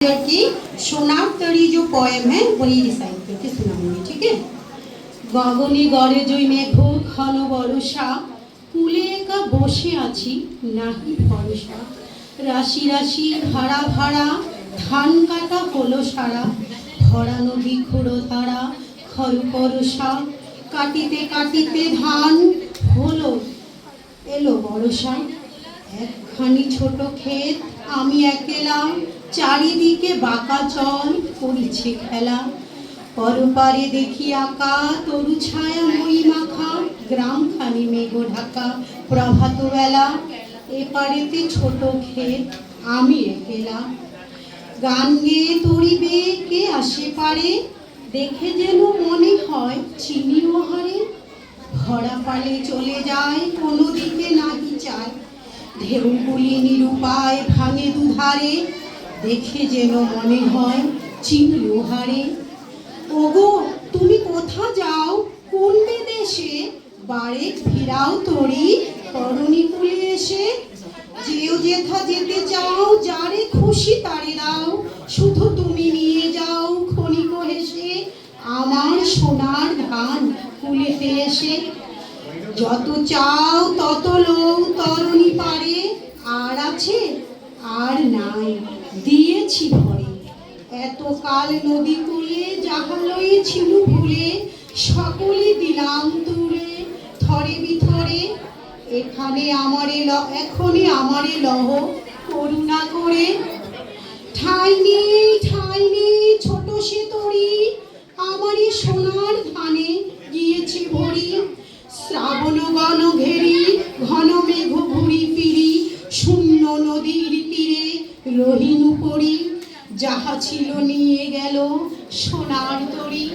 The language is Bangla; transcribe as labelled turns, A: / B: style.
A: की सोनार तरी जो पोएम है वही रिसाइट करके सुनाऊंगी, ठीक है। गगने गड़े जई मेघ घन बरसा कूले एका बसे आছি নাহি ভরসা রাশি রাশি ভাড়া ভাড়া ধান কাটা হলো সারা ভরা নদী খুঁড়ো ধারা খরু পরশা কাটিতে কাটিতে ধান হলো এলো বরসা একখানি ছোট ক্ষেত আমি একেলা চারিদিকে বাঁকা চল করিছে খেলা পরপারে দেখি আঁকা তরু ছায়া মই মাখা গ্রামখানি মেঘ ঢাকা প্রভাত বেলা এপারেতে ছোট ক্ষেত আমি একেলা গান গেয়ে তরিবে কে আসে পারে দেখে যেন মনে হয় চিনি ও হারে ভরা পালে চলে যায় কোনো দিকে নাহি চায় ঢেউগুলি নিরুপায় ভাঙে দুধারে দেখে যেন মনে হয় চিনি ও হারে ওগো তুমি কোথা যাও কোন বিদেশে বাড়ি ফিরাও তরি তরুণী কুলে এসে যেও যেথা যেতে চাও যারে খুশি তারে দাও শুধু তুমি নিয়ে যাও ক্ষণিক হেসে আমার সোনার ধান কুলেতে এসে যত চাও তত লও তরুণী পারে আর আছে আর নাই দিয়েছি ভরে এত কাল নদী কূলে যাহা লইছিল ভুলে সকলে দিলাম তুলে থরে বিথরে এখানে আমারে এখনই আমারে লহ করুণা করে ঠাই নেই ছোট সে তরি আমারই সোনার ধানে গিয়েছে ভরি শ্রাবণ গণ ঘেরি ঘন মেঘ ঘুরি ফিরি শূন্য নদীর তীরে রহিনু পড়ি যাহা ছিল নিয়ে গেল সোনার তরি।